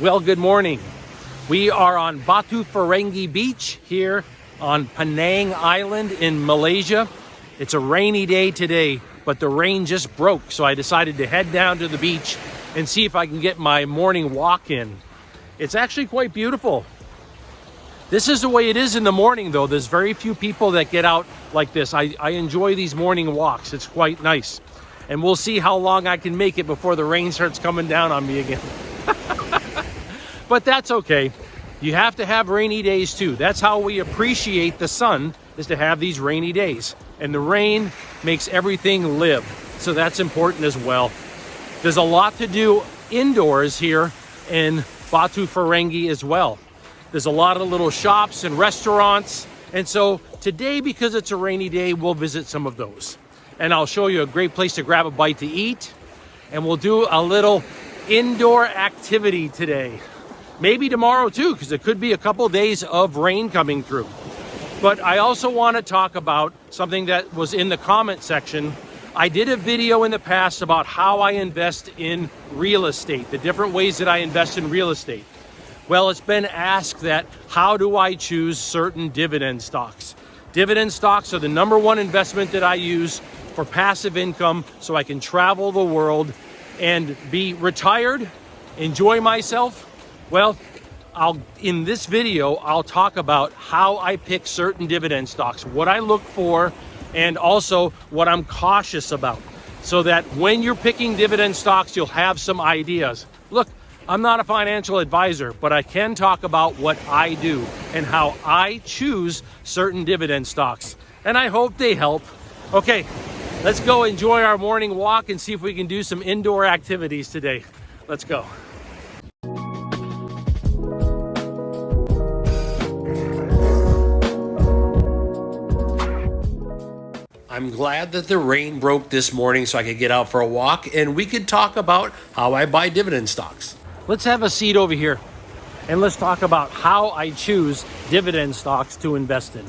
Well, good morning. We are on Batu Ferringhi Beach here on Penang Island in Malaysia. It's a rainy day today, but the rain just broke, so I decided to head down to the beach and see if I can get my morning walk in. It's actually quite beautiful. This is the way it is in the morning, though. There's very few people that get out like this. I enjoy these morning walks. It's quite nice. And we'll see how long I can make it before the rain starts coming down on me again. But that's okay. You have to have rainy days too. That's how we appreciate the sun, is to have these rainy days. And the rain makes everything live. So that's important as well. There's a lot to do indoors here in Batu Ferringhi as well. There's a lot of little shops and restaurants. And so today, because it's a rainy day, we'll visit some of those. And I'll show you a great place to grab a bite to eat. And we'll do a little indoor activity today. Maybe tomorrow too, because it could be a couple days of rain coming through. But I also want to talk about something that was in the comment section. I did a video in the past about how I invest in real estate, the different ways that I invest in real estate. Well, it's been asked that how do I choose certain dividend stocks? Dividend stocks are the #1 investment that I use for passive income so I can travel the world and be retired, enjoy myself. Well, in this video, I'll talk about how I pick certain dividend stocks, what I look for, and also what I'm cautious about, so that when you're picking dividend stocks, you'll have some ideas. Look, I'm not a financial advisor, but I can talk about what I do and how I choose certain dividend stocks. And I hope they help. Okay, let's go enjoy our morning walk and see if we can do some indoor activities today. Let's go. I'm glad that the rain broke this morning so I could get out for a walk and we could talk about how I buy dividend stocks. Let's have a seat over here and let's talk about how I choose dividend stocks to invest in.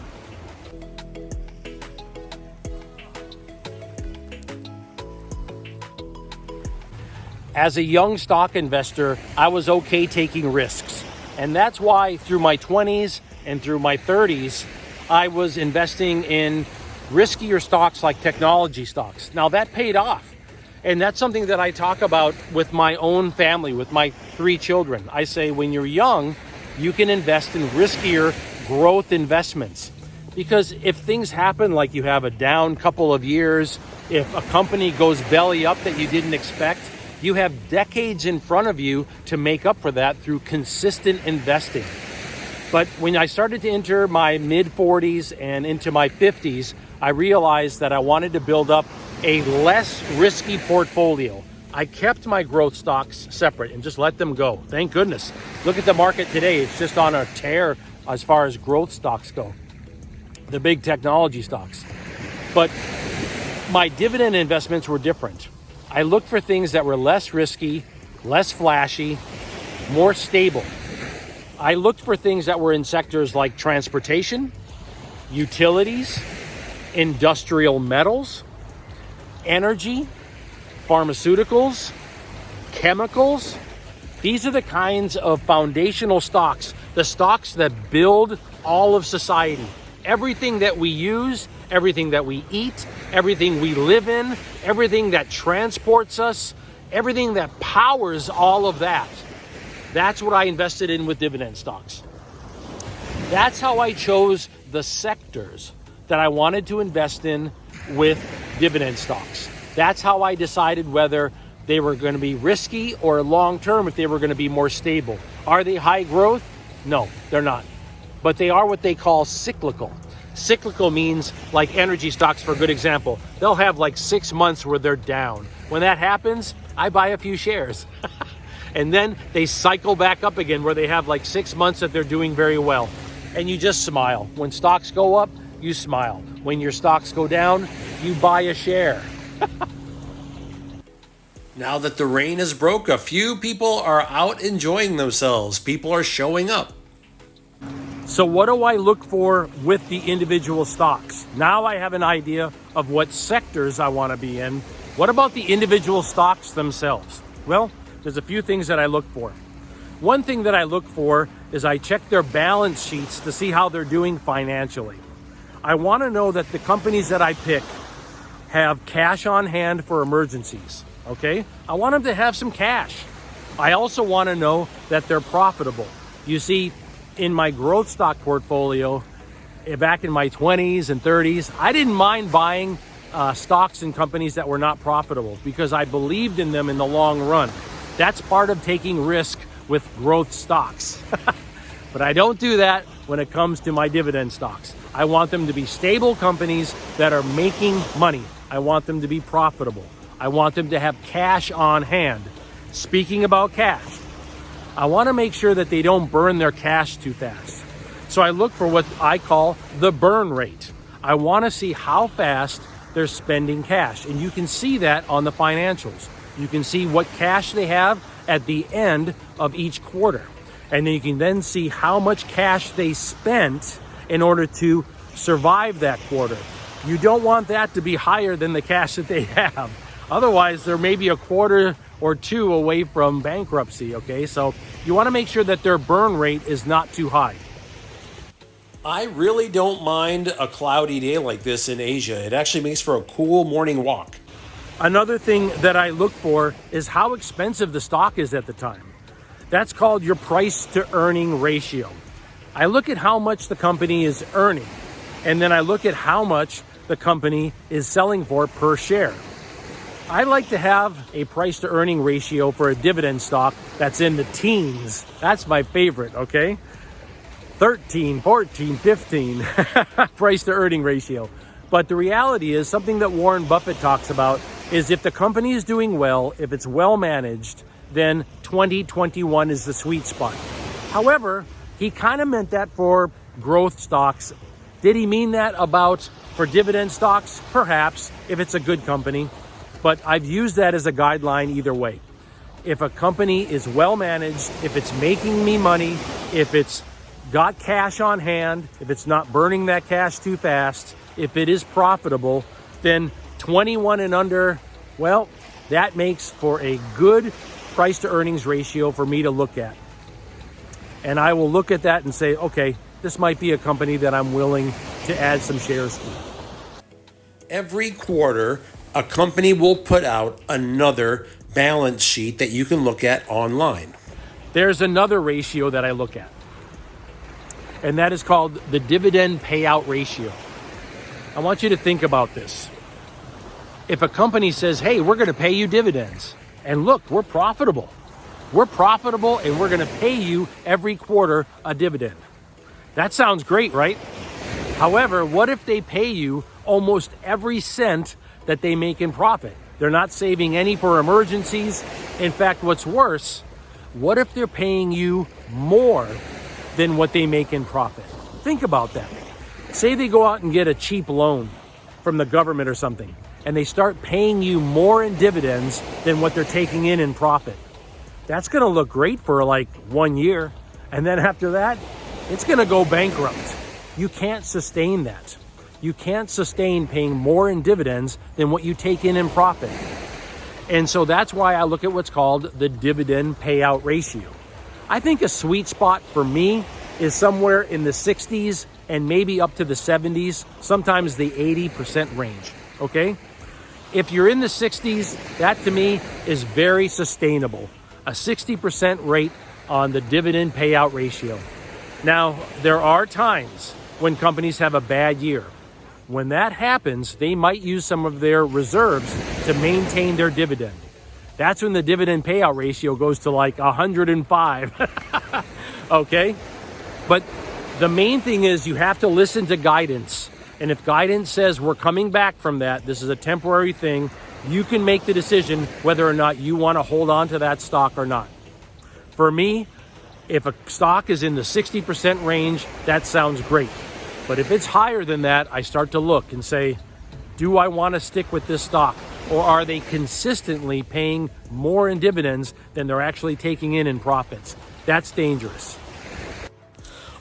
As a young stock investor, I was okay taking risks. And that's why through my 20s and through my 30s, I was investing in riskier stocks like technology stocks. Now that paid off. And that's something that I talk about with my own family, with my 3 children. I say when you're young, you can invest in riskier growth investments. Because if things happen, like you have a down couple of years, if a company goes belly up that you didn't expect, you have decades in front of you to make up for that through consistent investing. But when I started to enter my mid-40s and into my 50s, I realized that I wanted to build up a less risky portfolio. I kept my growth stocks separate and just let them go. Thank goodness. Look at the market today. It's just on a tear as far as growth stocks go, the big technology stocks. But my dividend investments were different. I looked for things that were less risky, less flashy, more stable. I looked for things that were in sectors like transportation, utilities, industrial metals, energy, pharmaceuticals, chemicals. These are the kinds of foundational stocks, the stocks that build all of society. Everything that we use, everything that we eat, everything we live in, everything that transports us, everything that powers all of that. That's what I invested in with dividend stocks. That's how I chose the sectors that I wanted to invest in with dividend stocks. That's how I decided whether they were going to be risky or long-term, if they were going to be more stable. Are they high growth? No, they're not. But they are what they call cyclical. Cyclical means like energy stocks, for a good example. They'll have like 6 months where they're down. When that happens, I buy a few shares. And then they cycle back up again where they have like 6 months that they're doing very well. And you just smile. When stocks go up, you smile. When your stocks go down, you buy a share. Now that the rain has broke, a few people are out enjoying themselves. People are showing up. So what do I look for with the individual stocks? Now I have an idea of what sectors I want to be in. What about the individual stocks themselves? Well, there's a few things that I look for. One thing that I look for is I check their balance sheets to see how they're doing financially. I want to know that the companies that I pick have cash on hand for emergencies, okay? I want them to have some cash. I also want to know that they're profitable. You see, in my growth stock portfolio, back in my 20s and 30s, I didn't mind buying stocks and companies that were not profitable because I believed in them in the long run. That's part of taking risk with growth stocks. But I don't do that when it comes to my dividend stocks. I want them to be stable companies that are making money. I want them to be profitable. I want them to have cash on hand. Speaking about cash, I want to make sure that they don't burn their cash too fast. So I look for what I call the burn rate. I want to see how fast they're spending cash. And you can see that on the financials. You can see what cash they have at the end of each quarter. And then you can then see how much cash they spent in order to survive that quarter. You don't want that to be higher than the cash that they have. Otherwise, there may be a quarter or two away from bankruptcy, okay? So you want to make sure that their burn rate is not too high. I really don't mind a cloudy day like this in Asia. It actually makes for a cool morning walk. Another thing that I look for is how expensive the stock is at the time. That's called your price to earning ratio. I look at how much the company is earning, and then I look at how much the company is selling for per share. I like to have a price to earning ratio for a dividend stock that's in the teens. That's my favorite, okay? 13, 14, 15 price to earning ratio. But the reality is something that Warren Buffett talks about is if the company is doing well, if it's well managed, then 2021 is the sweet spot. However, he kind of meant that for growth stocks. Did he mean that for dividend stocks? Perhaps, if it's a good company. But I've used that as a guideline either way. If a company is well managed, if it's making me money, if it's got cash on hand, if it's not burning that cash too fast, if it is profitable, then 21 and under, well, that makes for a good price to earnings ratio for me to look at. And I will look at that and say, okay, this might be a company that I'm willing to add some shares to. Every quarter, a company will put out another balance sheet that you can look at online. There's another ratio that I look at, and that is called the dividend payout ratio. I want you to think about this. If a company says, hey, we're going to pay you dividends, and look, we're profitable. We're profitable and we're going to pay you every quarter a dividend. That sounds great, right? However, what if they pay you almost every cent that they make in profit? They're not saving any for emergencies. In fact, what's worse, what if they're paying you more than what they make in profit? Think about that. Say they go out and get a cheap loan from the government or something, and they start paying you more in dividends than what they're taking in profit. That's going to look great for like 1 year. And then after that, it's going to go bankrupt. You can't sustain that. You can't sustain paying more in dividends than what you take in profit. And so that's why I look at what's called the dividend payout ratio. I think a sweet spot for me is somewhere in the 60s and maybe up to the 70s, sometimes the 80% range, okay? If you're in the 60s, that to me is very sustainable. A 60% rate on the dividend payout ratio. Now, there are times when companies have a bad year. When that happens, they might use some of their reserves to maintain their dividend. That's when the dividend payout ratio goes to like 105. Okay? But the main thing is you have to listen to guidance. And if guidance says we're coming back from that, this is a temporary thing, you can make the decision whether or not you want to hold on to that stock or not. For me, if a stock is in the 60% range, that sounds great. But if it's higher than that, I start to look and say, do I want to stick with this stock? Or are they consistently paying more in dividends than they're actually taking in profits? That's dangerous.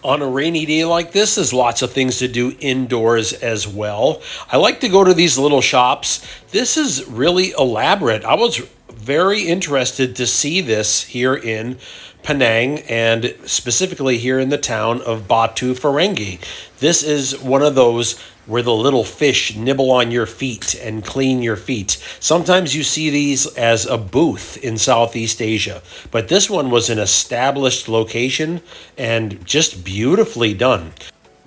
On a rainy day like this, there's lots of things to do indoors as well. I like to go to these little shops. This is really elaborate. I was very interested to see this here in Penang, and specifically here in the town of Batu Ferenghi. This is one of those where the little fish nibble on your feet and clean your feet. Sometimes you see these as a booth in Southeast Asia, but this one was an established location and just beautifully done.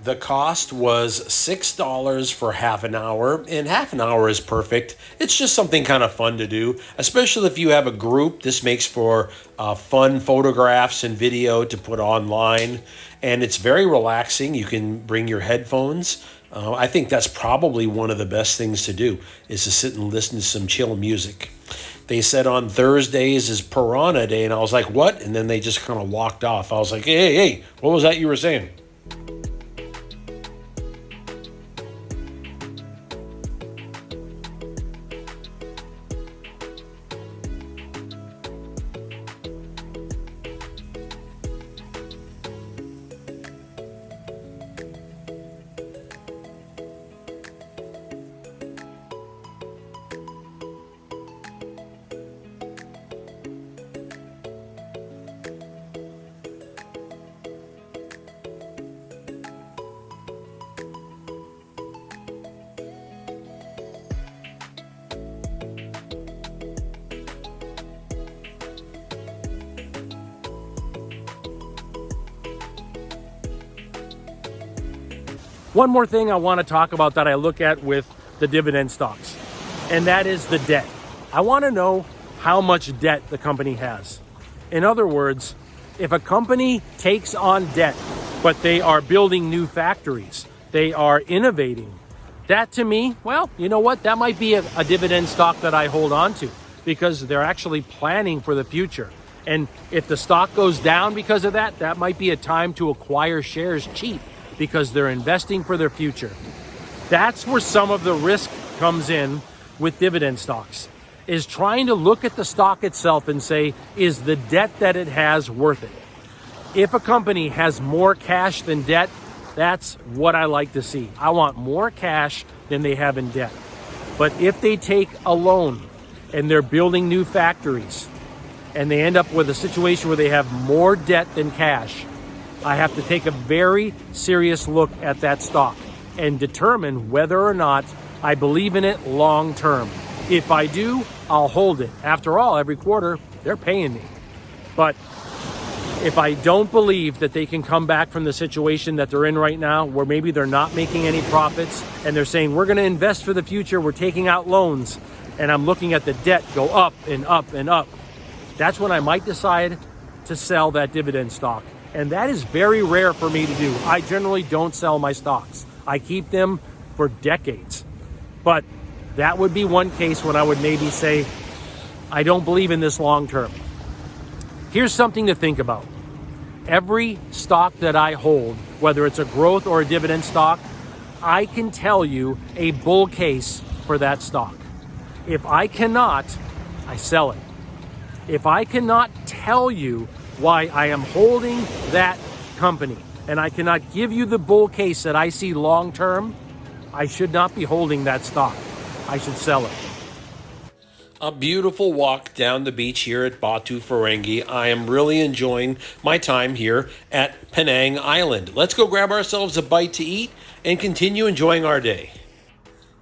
The cost was $6 for half an hour, and half an hour is perfect. It's just something kind of fun to do, especially if you have a group. This makes for fun photographs and video to put online, and it's very relaxing. You can bring your headphones. I think that's probably one of the best things to do, is to sit and listen to some chill music. They said on Thursdays is Piranha Day, and I was like, what? And then they just kind of walked off. I was like, hey, what was that you were saying? One more thing I want to talk about that I look at with the dividend stocks, and that is the debt. I want to know how much debt the company has. In other words, if a company takes on debt, but they are building new factories, they are innovating, that to me, well, you know what? That might be a dividend stock that I hold on to, because they're actually planning for the future. And if the stock goes down because of that, that might be a time to acquire shares cheap, because they're investing for their future. That's where some of the risk comes in with dividend stocks, is trying to look at the stock itself and say, is the debt that it has worth it? If a company has more cash than debt, that's what I like to see. I want more cash than they have in debt. But if they take a loan and they're building new factories and they end up with a situation where they have more debt than cash, I have to take a very serious look at that stock and determine whether or not I believe in it long term. If I do, I'll hold it. After all, every quarter, they're paying me. But if I don't believe that they can come back from the situation that they're in right now, where maybe they're not making any profits and they're saying, we're going to invest for the future, we're taking out loans, and I'm looking at the debt go up and up and up, that's when I might decide to sell that dividend stock. And that is very rare for me to do. I generally don't sell my stocks. I keep them for decades. But that would be one case when I would maybe say, I don't believe in this long term. Here's something to think about. Every stock that I hold, whether it's a growth or a dividend stock, I can tell you a bull case for that stock. If I cannot, I sell it. If I cannot tell you why I am holding that company, and I cannot give you the bull case that I see long term, I should not be holding that stock. I should sell it. A beautiful walk down the beach here at Batu Ferenghi. I am really enjoying my time here at Penang Island. Let's go grab ourselves a bite to eat and continue enjoying our day.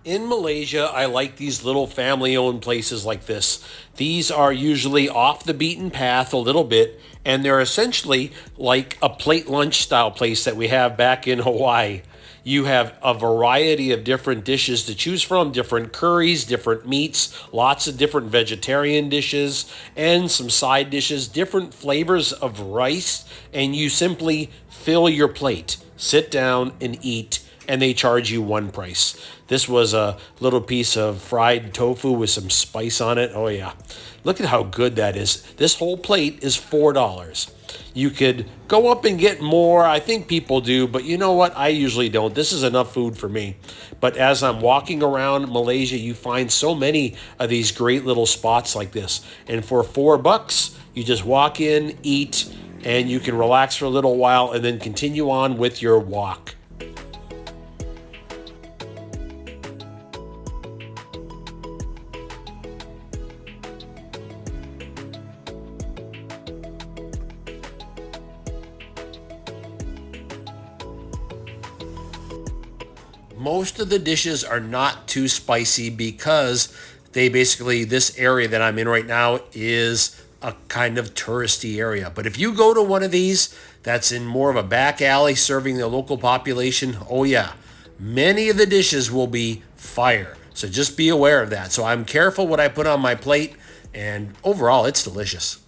In Malaysia, I like these little family-owned places like this. These are usually off the beaten path a little bit, and they're essentially like a plate lunch style place that we have back in Hawaii. You have a variety of different dishes to choose from, different curries, different meats, lots of different vegetarian dishes, and some side dishes, different flavors of rice, and you simply fill your plate, sit down and eat, and they charge you one price. This was a little piece of fried tofu with some spice on it. Oh yeah. Look at how good that is. This whole plate is $4. You could go up and get more. I think people do, but you know what? I usually don't. This is enough food for me. But as I'm walking around Malaysia, you find so many of these great little spots like this. And for $4, you just walk in, eat, and you can relax for a little while and then continue on with your walk. most of the dishes are not too spicy because this area that I'm in right now is a kind of touristy area. But if you go to one of these that's in more of a back alley serving the local population, oh yeah, many of the dishes will be fire. So just be aware of that. So I'm careful what I put on my plate, and overall it's delicious.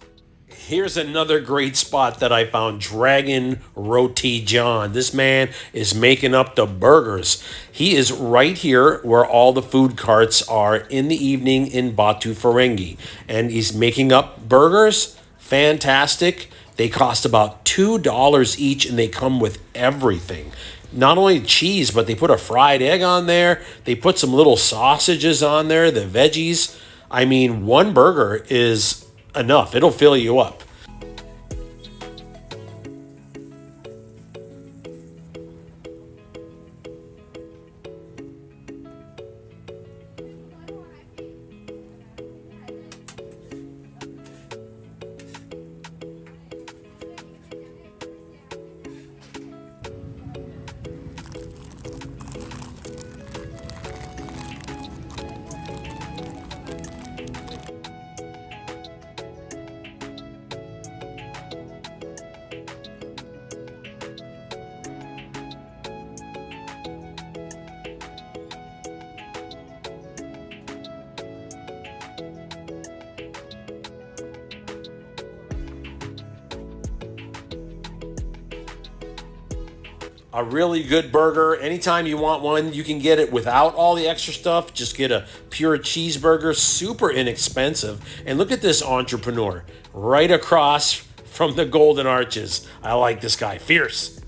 Here's another great spot that I found, Dragon Roti John. This man is making up the burgers. He is right here where all the food carts are in the evening in Batu Ferenghi. And he's making up burgers. Fantastic. They cost about $2 each, and they come with everything. Not only cheese, but they put a fried egg on there. They put some little sausages on there, the veggies. I mean, one burger is enough. It'll fill you up. A really good burger. Anytime you want one, you can get it without all the extra stuff. Just get a pure cheeseburger, super inexpensive. And look at this entrepreneur right across from the Golden Arches. I like this guy, fierce.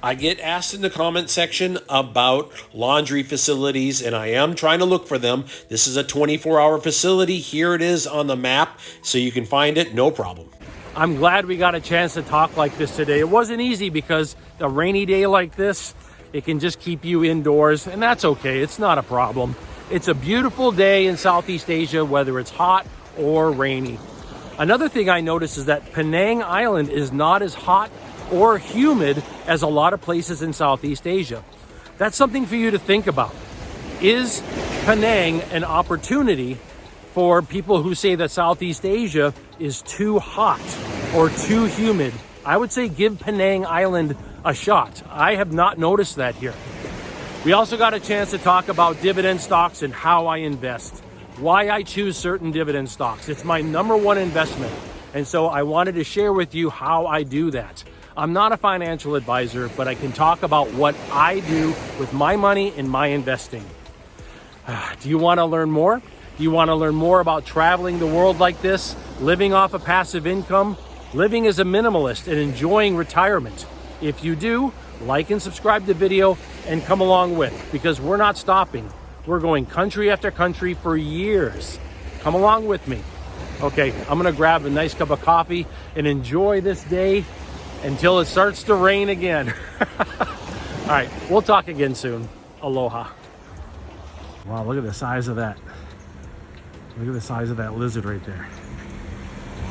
I get asked in the comment section about laundry facilities, and I am trying to look for them. This is a 24-hour facility. Here it is on the map, so you can find it, no problem. I'm glad we got a chance to talk like this today. It wasn't easy because a rainy day like this, it can just keep you indoors, and that's okay. It's not a problem. It's a beautiful day in Southeast Asia, whether it's hot or rainy. Another thing I noticed is that Penang Island is not as hot or humid as a lot of places in Southeast Asia. That's something for you to think about. Is Penang an opportunity for people who say that Southeast Asia is too hot or too humid? I would say give Penang Island a shot. I have not noticed that here. We also got a chance to talk about dividend stocks and how I invest, why I choose certain dividend stocks. It's my #1 investment. And so I wanted to share with you how I do that. I'm not a financial advisor, but I can talk about what I do with my money and my investing. Do you want to learn more? Do you want to learn more about traveling the world like this, living off a passive income, living as a minimalist, and enjoying retirement? If you do, like and subscribe to the video and come along with, because we're not stopping. We're going country after country for years. Come along with me. Okay, I'm gonna grab a nice cup of coffee and enjoy this day until it starts to rain again. All right, we'll talk again soon. Aloha. Wow, look at the size of that. Look at the size of that lizard right there.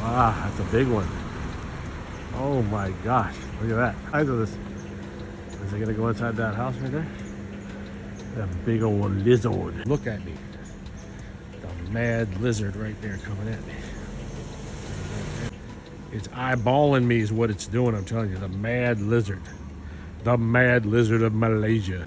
Wow, that's a big one. Oh my gosh, look at that. Size of this. Is it gonna go inside that house right there? That big old lizard. Look at me. The mad lizard right there coming at me. It's eyeballing me is what it's doing, I'm telling you. The mad lizard. The mad lizard of Malaysia.